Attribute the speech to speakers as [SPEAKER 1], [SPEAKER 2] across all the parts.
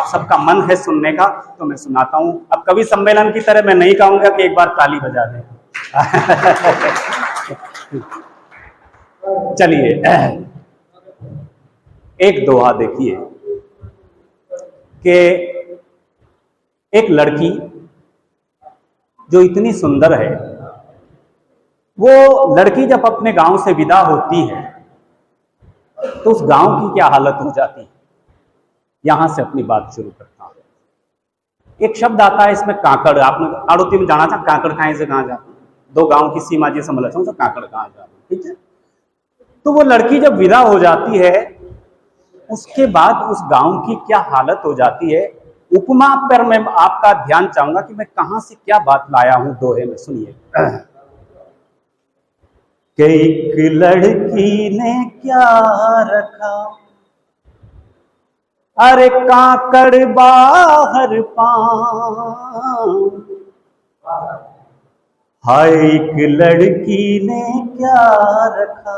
[SPEAKER 1] आप सबका मन है सुनने का तो मैं सुनाता हूं। अब कवि सम्मेलन की तरह मैं नहीं कहूंगा कि एक बार ताली बजा दें। चलिए, एक दोहा देखिए कि एक लड़की जो इतनी सुंदर है, वो लड़की जब अपने गांव से विदा होती है तो उस गांव की क्या हालत हो जाती है। यहां से अपनी बात शुरू करता हूं। एक शब्द आता है इसमें काकड़। आपने आड़ोती में जाना था, काकड़ कहां से कहां जाती, दो गांव की सीमा जी समझ तो काकड़ कहां जाती, ठीक है। तो वो लड़की जब विदा हो जाती है उसके बाद उस गांव की क्या हालत हो जाती है, उपमा पर मैं आपका ध्यान चाहूंगा कि मैं कहां से क्या बात लाया हूं दोहे में। सुनिए कि एक लड़की ने क्या रखा, अरे काकड़ बाहर पांव। हाय एक लड़की ने क्या रखा,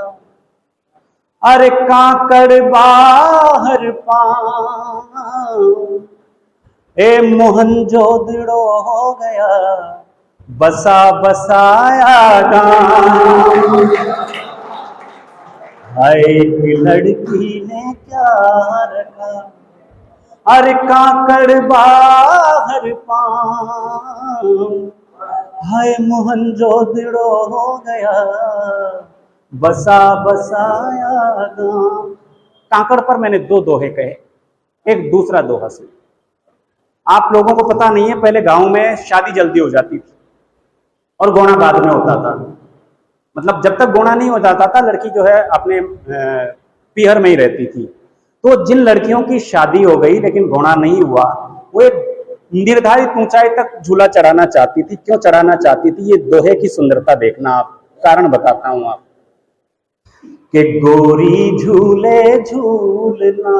[SPEAKER 1] अरे काकड़ बाहर पांव। ए मोहनजोदड़ो हो गया बसा बसाया गांव। हाय एक लड़की ने क्या रखा, अरे काकड़ बाहर पांव। हाय मोहनजोदड़ो हो गया बसा बसाया गांव। काकड़ पर मैंने दो दोहे कहे, एक दूसरा दोहा सुन। आप लोगों को पता नहीं है, पहले गांव में शादी जल्दी हो जाती थी और गोना बाद में होता था। मतलब जब तक गोना नहीं हो जाता था लड़की जो है अपने पीहर में ही रहती थी। तो जिन लड़कियों की शादी हो गई लेकिन गोना नहीं हुआ, वो एक निर्धारित ऊंचाई तक झूला चढ़ाना चाहती थी। क्यों चढ़ाना चाहती थी, ये दोहे की सुंदरता देखना। आप कारण बताता हूं आप कि गोरी झूले झूलना,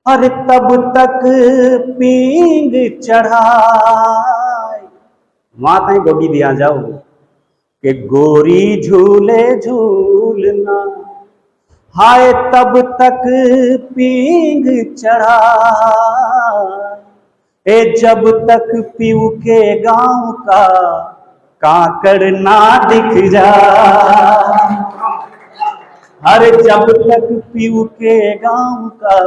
[SPEAKER 1] अरे तब तक पींग चढ़ाए। वहां तक गोगी दिया जाओ कि गोरी झूले झूलना, हाय तब तक पींग चढ़ाए। ए जब तक पीऊ के गांव का काकड़ ना दिख जाए, अरे जब तक पीऊ के गांव का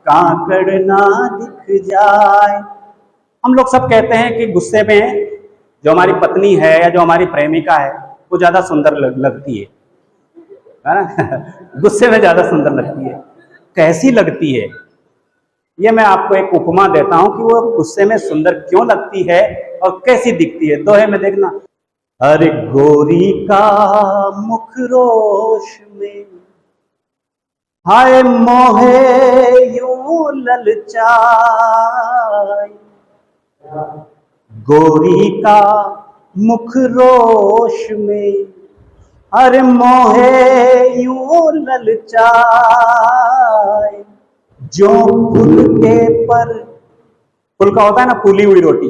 [SPEAKER 1] काकड़ ना दिख जाए। हम लोग सब कहते हैं कि गुस्से में जो हमारी पत्नी है या जो हमारी प्रेमिका है वो ज्यादा सुंदर लगती है ना। गुस्से में ज्यादा सुंदर लगती है। कैसी लगती है, ये मैं आपको एक उपमा देता हूं कि वो गुस्से में सुंदर क्यों लगती है और कैसी दिखती है। दोहे में देखना, अरे गोरी का मुख रोश में, हाय मोहे यूं ललचाए। गोरी का मुख रोश में, अरे मोहे यूं ललचाए। जो फूल के पर, फूल का होता है ना फूली हुई रोटी,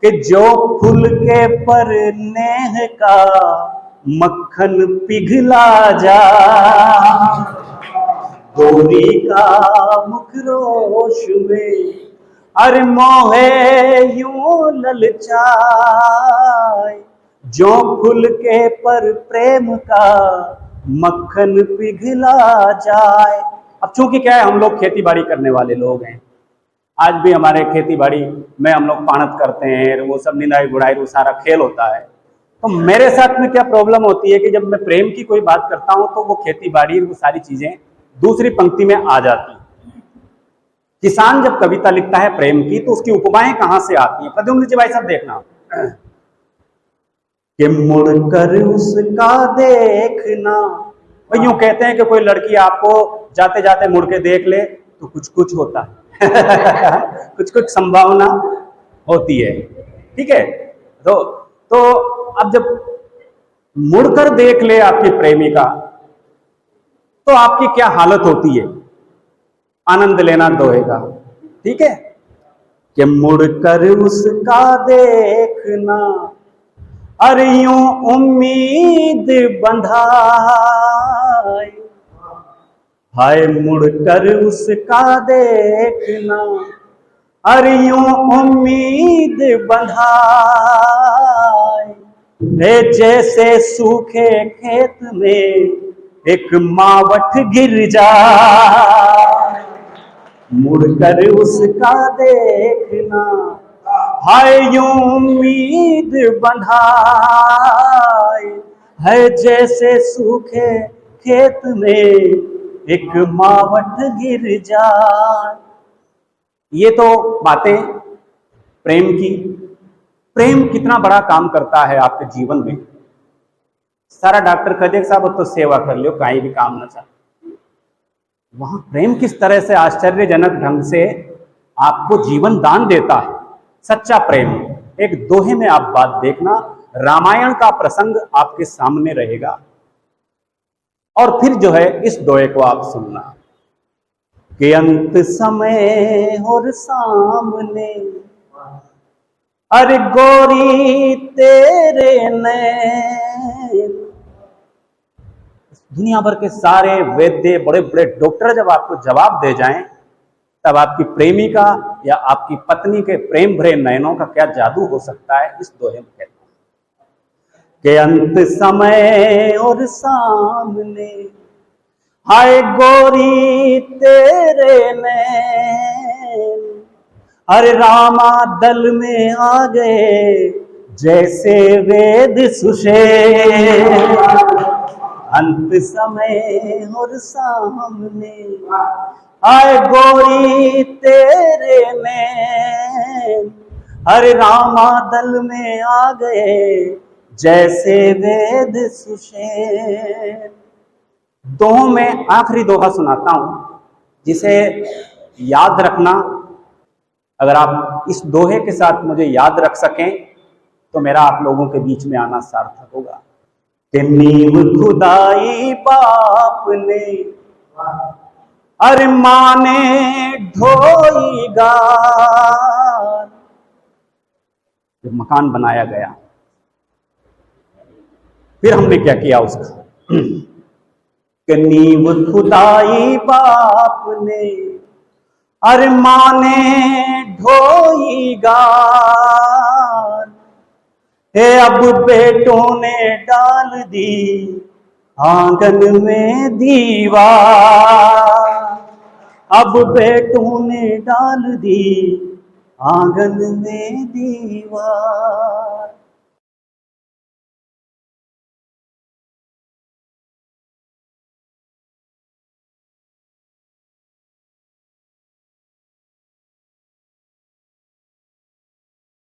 [SPEAKER 1] कि जो फूल के पर नेह का मक्खन पिघला जा। गोरी का मुख रोश में, अरे मोहे यूं ललचाए। जो फूल के पर प्रेम का मक्खन पिघला जाए। अब चूंकि क्या है, हम लोग खेती बाड़ी करने वाले लोग हैं। आज भी हमारे खेती बाड़ी में हम लोग पाणत करते हैं, वो सब निंदाई गुड़ाई वो सारा खेल होता है। तो मेरे साथ में क्या प्रॉब्लम होती है कि जब मैं प्रेम की कोई बात करता हूं तो वो खेती बाड़ी वो सारी चीजें दूसरी पंक्ति में आ जाती। किसान जब कविता लिखता है प्रेम की तो उसकी उपमाएं कहां से आती हैं। प्रद्युम्न जी भाई साहब देखना कि मुड़कर उसका देखना। यूं कहते हैं कि कोई लड़की आपको जाते जाते मुड़ के देख ले तो कुछ कुछ होता है। कुछ कुछ संभावना होती है, ठीक है। तो अब जब मुड़कर देख ले आपकी प्रेमिका तो आपकी क्या हालत होती है। आनंद लेना दोहे का, ठीक है। कि मुड़कर उसका देखना, अरे यूं उम्मीद बंधाई। हाय मुड़कर उसका देखना, अरे यूं उम्मीद बंधाए, हे जैसे सूखे खेत में एक मावठ गिर जाए। मुड़कर उसका देखना, हाय यूं उम्मीद बंधाए, है जैसे सूखे खेत में एक मावठ गिर जाए। ये तो बातें प्रेम की। प्रेम कितना बड़ा काम करता है आपके जीवन में। सारा डॉक्टर कह दे साहब तो सेवा कर लियो, कहीं भी काम ना चाहे, वहां प्रेम किस तरह से आश्चर्यजनक ढंग से आपको जीवन दान देता है। सच्चा प्रेम। एक दोहे में आप बात देखना, रामायण का प्रसंग आपके सामने रहेगा और फिर जो है इस दोहे को आप सुनना कि अंत समय और सामने, अरे गोरी तेरे नैन। दुनिया भर के सारे वैद्य, बड़े बड़े डॉक्टर जब आपको जवाब दे जाएं, तब आपकी प्रेमिका या आपकी पत्नी के प्रेम भरे नयनों का क्या जादू हो सकता है। इस दोहे में कहते हैं कि अंत समय और सामने, हाय गोरी तेरे नैन, अरे रामा दल में आ गए जैसे वेद सुषेण। अंत समय और सामने, आए गोरी तेरे नैन, अरे रामा दल में आ गए जैसे वेद सुषेण। दोहों में आखिरी दोहा सुनाता हूं जिसे याद रखना। अगर आप इस दोहे के साथ मुझे याद रख सकें तो मेरा आप लोगों के बीच में आना सार्थक होगा। कि नींव खुदाई बाप ने, अरे माँ ने ढोई गार। जब मकान बनाया गया फिर हमने क्या किया उसका, कि नींव खुदाई बाप ने, अरे माँ ने ढोई गार। हे अब बेटों ने डाल दी आंगन में दीवार, अब बेटों ने डाल दी आंगन में दीवार।